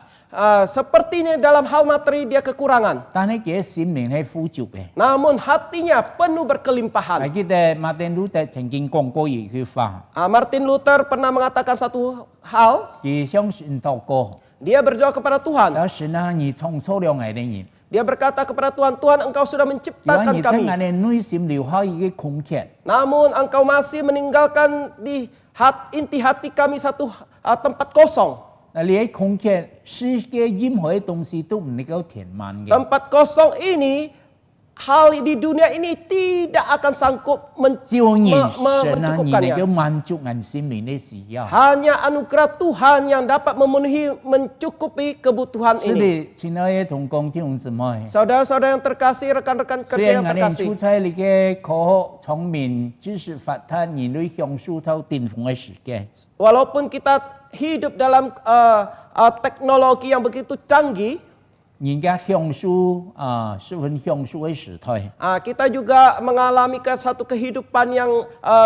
Sepertinya dalam hal materi dia kekurangan. 但係佢嘅心靈係富足嘅。 Namun hatinya penuh 我 berkelimpahan. 記得馬丁路德曾經講過一句話， Martin Luther pernah mengatakan satu hal. 佢相信禱告， Dia berdoa kepada Tuhan. 但是呢，你創造了我哋人， Dia berkata kepada Tuhan, Tuhan engkau sudah 因為 menciptakan 你在 kami. 我哋內心留下一個空缺， Namun engkau masih meninggalkan di inti hati kami satu tempat kosong. 嗱呢個空缺，世界任何嘅東西都唔能夠填滿嘅。 Tempat kosong ini, hal di dunia ini tidak akan sanggup 只有你神啊，你能夠 mencukupkannya. 滿足人心靈嘅需要。 Hanya anugerah Tuhan yang dapat mencukupi kebutuhan 是 ini. 的，親愛的同工弟兄姊妹， Saudara-saudara yang terkasih, rekan-rekan 雖 kerja 然 yang 我哋 terkasih. 處在呢個科學、聰明、知識發達、人類享受到巔峰嘅時間， Walaupun kita hidup dalam teknologi yang begitu canggih, 人家享受十分享受的时代， Kita juga mengalami satu kehidupan yang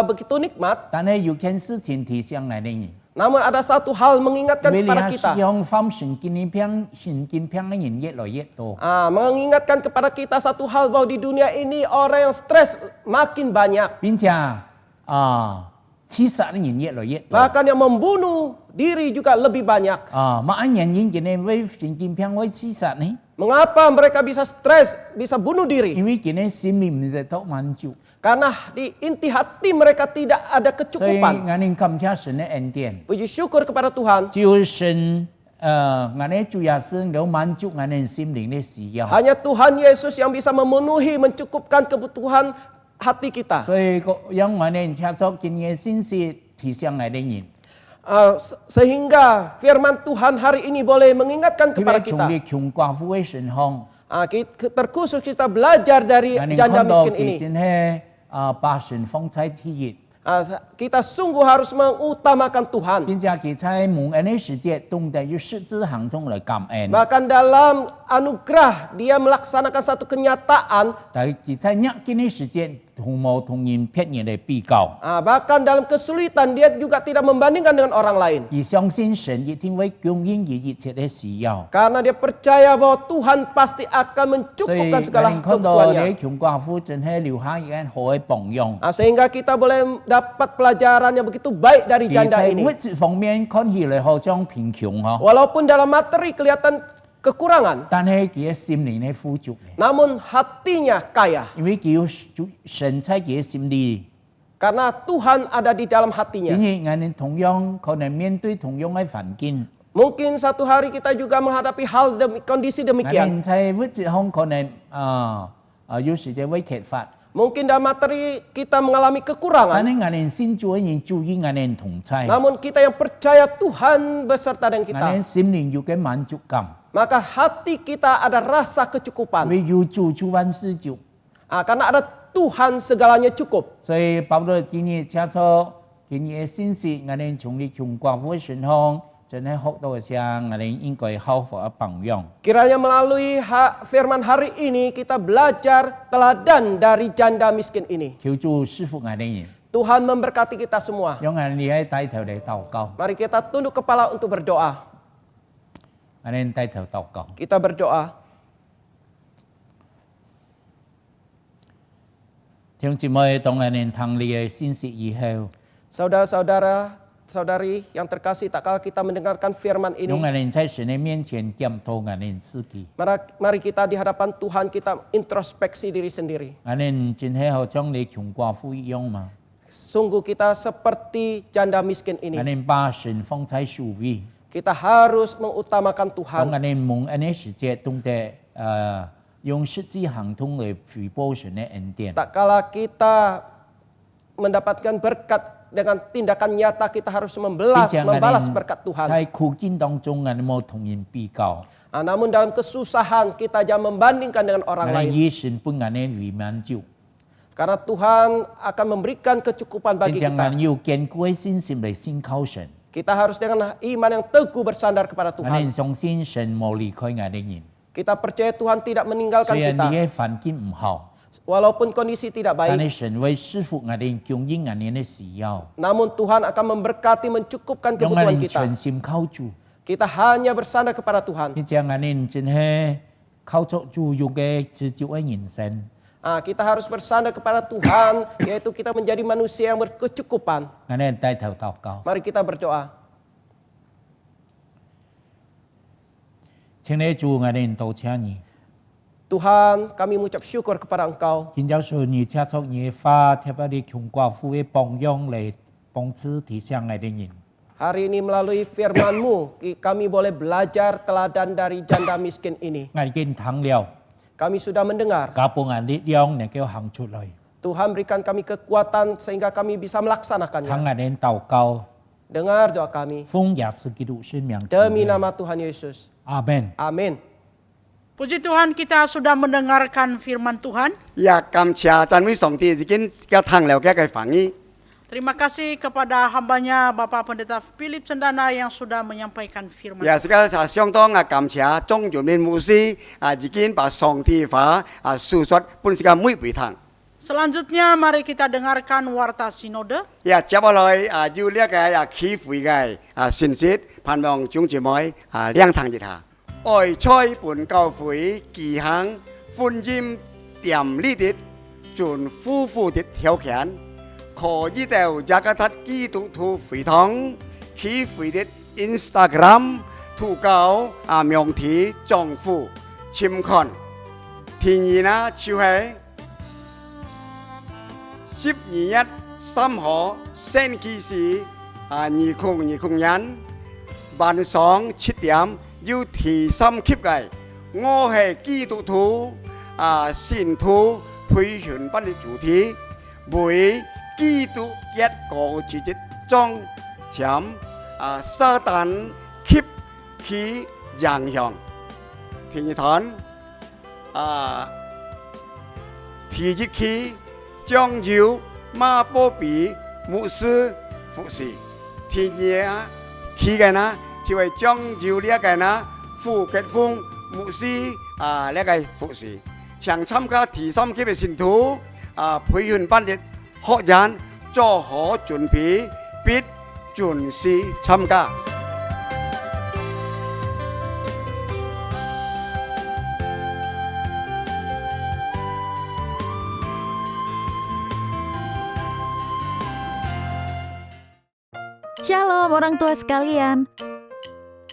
begitu nikmat. 但係有件事情提醒我哋， Namun ada satu hal mengingatkan 為了 kepada 使 kita. 用翻神經嘅人越來越多， Mengingatkan kepada kita satu hal bahwa di dunia ini orang yang stres makin banyak. 並且刺殺嘅人越來越多。 Bahkan yang membunuh diri juga lebih banyak. 乜人因嘅為神經病會刺殺呢？ Mengapa mereka bisa stres, bisa bunuh diri? 因為佢哋心裡唔得到滿足， Karena di inti hati mereka tidak ada 所以 kecukupan. 我哋感謝神嘅恩典。 Puji syukur kepada Tuhan. 只有神我哋主要是能滿足我哋心靈嘅需要。 Hanya Tuhan Yesus yang bisa memenuhi, mencukupkan kebutuhan hati kita. 所以讓我哋接觸今日信息提醒我哋人。 Sehingga firman Tuhan hari ini boleh mengingatkan 特 kepada 別從 kita. 啲窮寡婦嘅身上， Terkhusus kita belajar dari 我哋 janda 看到 miskin 佢 ini. 真係把神放在第一， Kita sungguh harus mengutamakan Tuhan. 並且佢在蒙恩嘅時節懂得用十字行動嚟感恩。 Bahkan dalam anugerah dia melaksanakan satu kenyataan. 但係佢在逆境嘅時節同冇同人別人嚟比較， Bahkan dalam kesulitan dia juga tidak membandingkan dengan orang lain. 佢相信神一定會供應佢一切嘅需要。 Karena dia percaya bahwa Tuhan pasti akan 所以 mencukupkan 我 segala 哋看到 kebutuhannya. 啲窮寡婦真係留下一個好嘅榜樣。 Sehingga kita boleh dapat pelajaran yang begitu baik dari 佢 janda 在 ini. 物質方面看起來好像貧窮嗬， Walaupun dalam materi kelihatan kekurangan, 但係佢嘅心靈係富足嘅， namun hatinya kaya. 因為佢有神在佢嘅心裏。 Karena Tuhan ada di dalam hatinya. 因為我哋同樣可能面對同樣嘅環境， Mungkin satu hari kita juga menghadapi kondisi 我 demikian. 哋在物質上可能有時就會缺乏， Mungkin dalam materi kita mengalami 但 kekurangan. 係我哋先做人注意我哋同在， Namun kita yang percaya Tuhan beserta dengan 我 kita. 哋心靈有嘅滿足感， Maka hati kita ada rasa 因 kecukupan. 為有主就萬事足。 Karena ada Tuhan segalanya cukup. 所以保羅今日接觸今日嘅信息，我哋從你窮寡婦嘅身上，真係學到一些我哋應該好好嘅榜樣。 Kiranya melalui firman hari ini kita belajar teladan dari janda miskin ini. 求主賜福我哋人， Tuhan memberkati kita semua. 讓我哋喺低頭嚟禱告， Mari kita tunduk kepala untuk berdoa. 我哋低頭禱告。 Kita berdoa. 弟兄姊妹，當我哋聽你嘅信息以後， Saudara-saudara, saudari yang terkasih, tak kala kita mendengarkan firman 讓 ini, 我哋在神嘅面前檢討我哋自己， mari kita di hadapan Tuhan kita introspeksi diri sendiri. 我哋真係好像你窮寡婦一樣嘛？ Sungguh kita seperti janda miskin 我 ini. 哋把神放在首位， Kita harus mengutamakan 當 Tuhan. 我哋蒙恩嘅時節，懂得用實際行動嚟回報神嘅恩典。 Tak kala kita mendapatkan berkat dengan tindakan nyata, kita harus membalas berkat Tuhan. 在苦境當中，我哋冇同人比較， Namun dalam kesusahan kita jangan membandingkan dengan 我 orang 哋 lain. 以神本我哋為滿足， Karena Tuhan akan memberikan kecukupan 並 bagi 且我 kita. 哋要堅固嘅信心嚟信靠神。 Kita harus dengan iman yang teguh bersandar kepada 我 Tuhan. 哋相信神冇離開我哋人， Kita percaya Tuhan tidak meninggalkan 雖然 kita. 你嘅環境唔好， Walaupun kondisi tidak 但 baik. 係神會賜福我哋，供應我哋嘅需要， Namun Tuhan akan memberkati, mencukupkan 讓我 kebutuhan 哋 kita. 全心靠主， Kita hanya bersandar kepada Tuhan. 並且我哋真係靠著主有嘅自主嘅人生。 Kita harus bersandar kepada Tuhan, yaitu kita menjadi manusia yang berkecukupan. 我哋低頭禱告， Mari kita berdoa. 請你主我哋多謝你， Tuhan, kami mengucap syukur kepada Engkau. 今朝說你接觸你發貼一啲窮寡婦嘅榜樣嚟幫助提醒我哋人。 Hari ini melalui firman-Mu, kami boleh belajar teladan dari janda miskin ini. 我哋已經聽了， Kami sudah mendengar. 加幫人力量能夠行出來， Tuhan berikan kami kekuatan sehingga kami bisa 聽 melaksanakannya. 我哋禱告， Dengar doa kami. 奉耶穌基督聖名祈 Demi 禱， nama Tuhan Yesus. 阿門。 Amin. Puji Tuhan, kita sudah mendengarkan firman Tuhan. 也感謝讚美上帝已經嘅聽了嘅反應。Terima kasih kepada hambanya Bapak Pendeta Philip Sendana yang sudah menyampaikan firman. 也是个相当感谢钟永明牧师已經把上帝話述說本是個每回堂。 Selanjutnya mari kita dengarkan warta sinode. 接下來要呢個起會嘅信息，盼望眾姊妹兩堂一下。愛栽本教會技行歡迎點呢啲盡夫婦的條件，可以到雅各達基督徒會堂起會的 Instagram 投稿名題丈夫簽看。第二呢就係12月3號星期四2020年晚上7點要第三級嘅，我係基督徒信徒培訓班嘅主題，為基督一個自己中將撒旦吸其影響。第二堂第一期將由馬波比牧師服侍，第二期嘅呢就係將由呢個呢傅傑峰牧師呢個服侍。想參加第三期嘅信徒培訓班嘅學員做好準備，必準時參加。Shalom orang tua sekalian.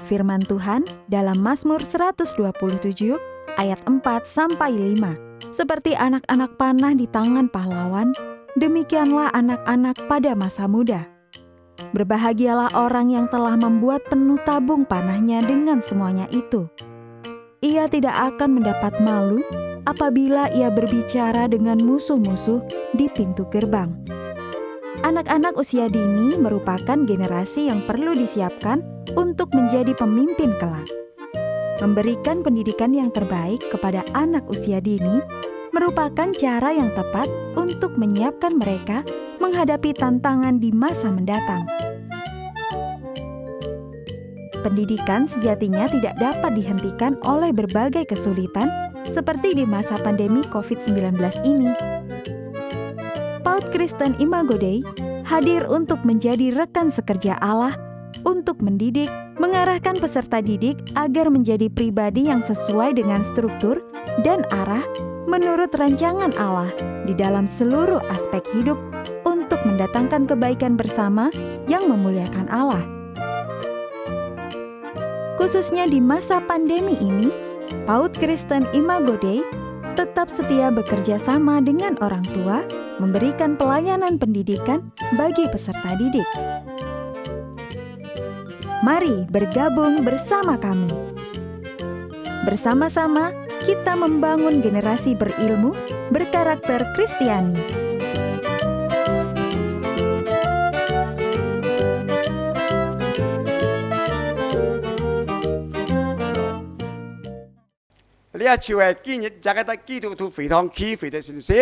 Firman Tuhan dalam Mazmur 127 ayat 4 sampai 5. Seperti anak-anak panah di tangan pahlawan, demikianlah anak-anak pada masa muda. Berbahagialah orang yang telah membuat penuh tabung panahnya dengan semuanya itu. Ia tidak akan mendapat malu apabila ia berbicara dengan musuh-musuh di pintu gerbang. Anak-anak usia dini merupakan generasi yang perlu disiapkan untuk menjadi pemimpin kelak. Memberikan pendidikan yang terbaik kepada anak usia dini merupakan cara yang tepat untuk menyiapkan mereka menghadapi tantangan di masa mendatang. Pendidikan sejatinya tidak dapat dihentikan oleh berbagai kesulitan seperti di masa pandemi COVID-19 ini. PAUD Kristen Imago Dei hadir untuk menjadi rekan sekerja Allah untuk mendidik, mengarahkan peserta didik agar menjadi pribadi yang sesuai dengan struktur dan arah menurut rancangan Allah di dalam seluruh aspek hidup untuk mendatangkan kebaikan bersama yang memuliakan Allah. Khususnya di masa pandemi ini, PAUD Kristen Imago Dei tetap setia bekerja sama dengan orang tua, memberikan pelayanan pendidikan bagi peserta didik. Mari bergabung bersama kami. Bersama-sama kita membangun generasi berilmu, berkarakter Kristiani.呢一次係今日大家得基督徒會堂起會嘅信息，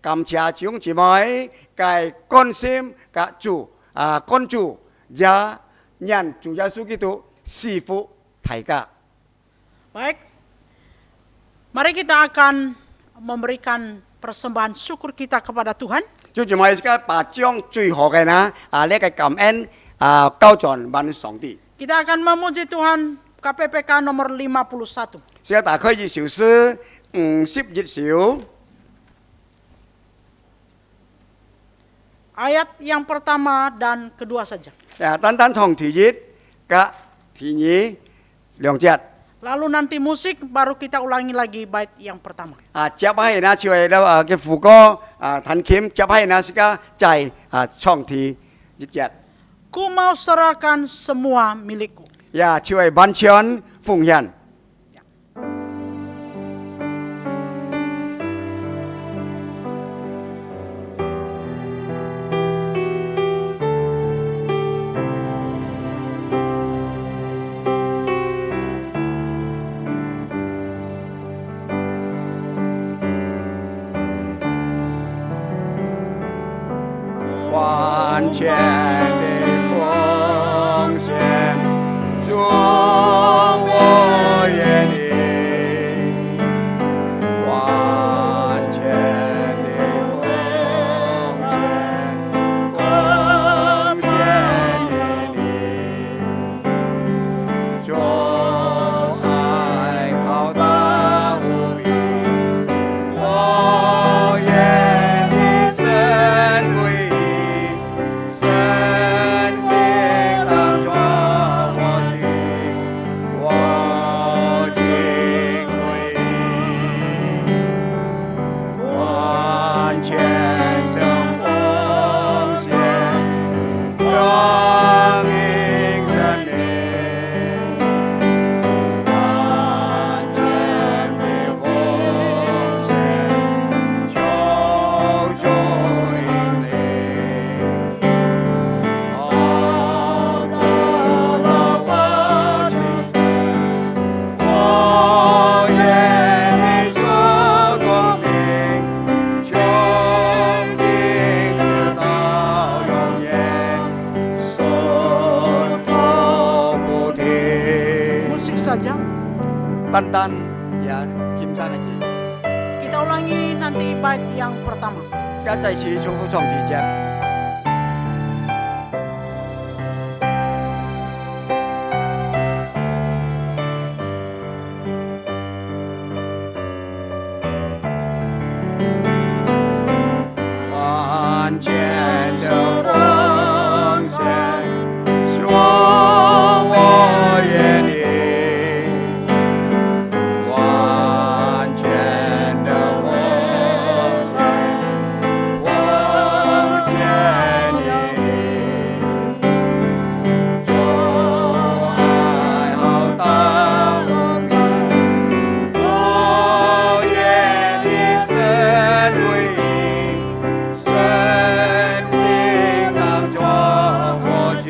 感謝弟兄姊妹嘅關心、嘅關注，也讓主耶穌基督賜福大家。 Baik, mari kita akan memberikan persembahan syukur kita kepada Tuhan. 弟兄姊妹，而家把將最好嘅呢呢個感恩交在萬上帝。 Kita akan memuji Tuhan KPPK nomor 51. 而家打開2小時51小。 Ayat yang pertama dan kedua saja. 單單從第一嘅第二兩節。 Lalu nanti musik baru kita ulangi lagi bait yang pertama. 接喺呢就係嘅副歌彈琴，接喺呢是個在唱第一節。 Ku mau serahkan semua milikku. 呀，就係完全奉獻。 完全的奉献，主我愿意完全的奉献，奉献给你，做爱好大无比，我愿你神归依，神性当作我敬，我敬归依，完全的奉献，光明生命，完全的奉献，求主引领，好主导我今生，我愿你做中心，穷尽直到永远，手头不停。 Musik saja. Tantan ya Kim San aja. Kita ulangi nanti bait yang pertama. 现在再次重复唱几节。完全的奉献，希望我愿意完全的奉献，奉献给你，做爱好大无比，我愿你神归依。 神性当作我敬，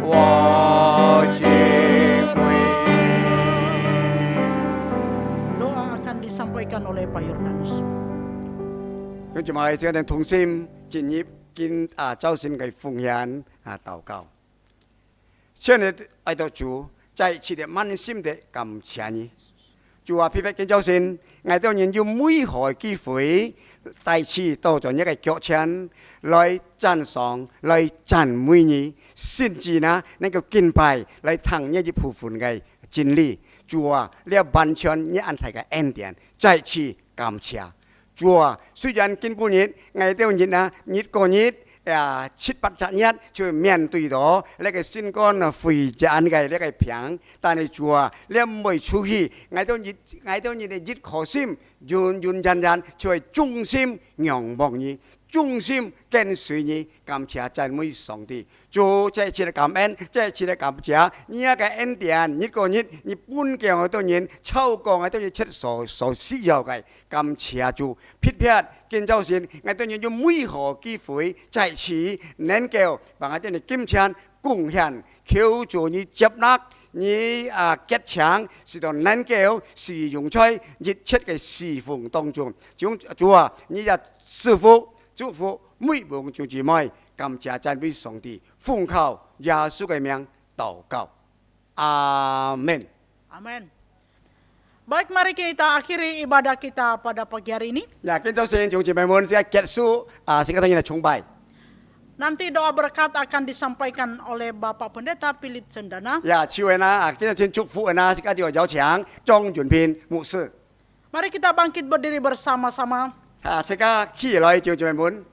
我敬归依。 Doa akan disampaikan oleh Pak Yordanus. 跟住埋小人同心进入見周善嘅奉獻禱告。上日愛到主，再次的滿心的感謝你。主話批評見周善，愛到人要每何機會，再次到咗一個腳前來讚賞、來讚美你，甚至呢能夠敬拜來聽一啲部分嘅真理。主啊，你要完全你安排嘅恩典，再次感謝。 主啊，雖然根本日ngày đầu日啊，日過日七八十日就面對到那個新冠肺炎嘅那個病，但係主啊，你唔會出去ngày đầu日嘅日可心，人就係忠心仰望你，忠心跟隨你，感謝讚美上帝。主再次的感恩，再次的感謝，你一個恩典，日過日，你本嘅我當然超過我當然出所需要嘅，感謝主。撇撇見周善，我當然要每何機會再次能夠把我當然金錢貢獻，求主你接納。 你結強，使到能夠使用在熱切嘅侍奉當中。主啊，你也祝福每逢弟兄姊妹，感謝讚美上帝，奉靠耶穌嘅名禱告，阿門。 Amin. Baik, mari kita akhiri ibadah kita pada pagi hari ini. Ya, kita先弟兄姊妹們，先結束sekarang ini崇拜。 Nanti doa berkat akan disampaikan oleh Bapak Pendeta Philip Cendana. Ya，求恩kita先祝福恩sekarang就有請莊俊平牧師。 Mari kita bangkit berdiri bersama-sama. sekarang 起來，弟兄姊妹們。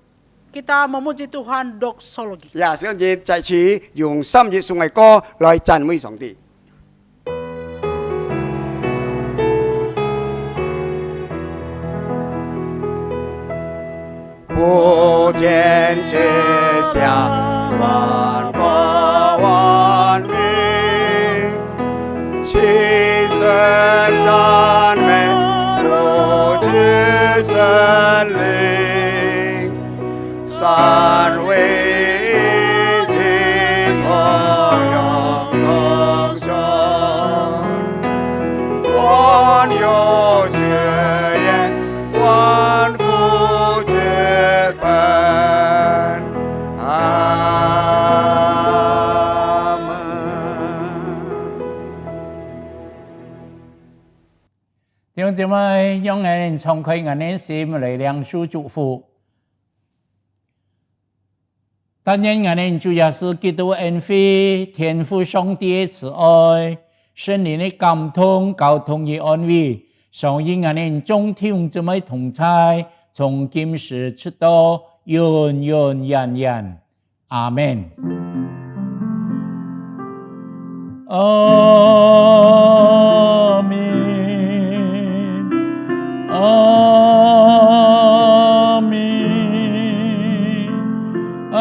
Kita memuji Tuhan doksologi. Ya, sekarang 再次用3節頌嘅歌來讚美上帝。 普天之下，万国万民，齐声赞美父子神灵，三位一体，同样同生，万有之源，万福之本。弟兄姊妹，让我们敞开我们的心来领受祝福。但愿我们主耶稣基督恩惠、天父上帝的慈爱、圣灵的感通、交通的安慰，常与我们众弟兄姊妹同在，从今时直到永永远远。阿门。阿门。阿门。阿门。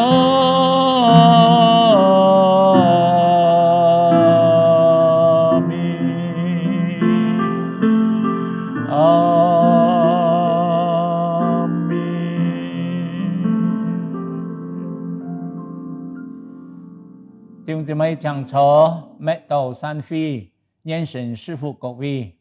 阿门。弟兄姊妹，讲错，麦道三飞，愿神赐福各位。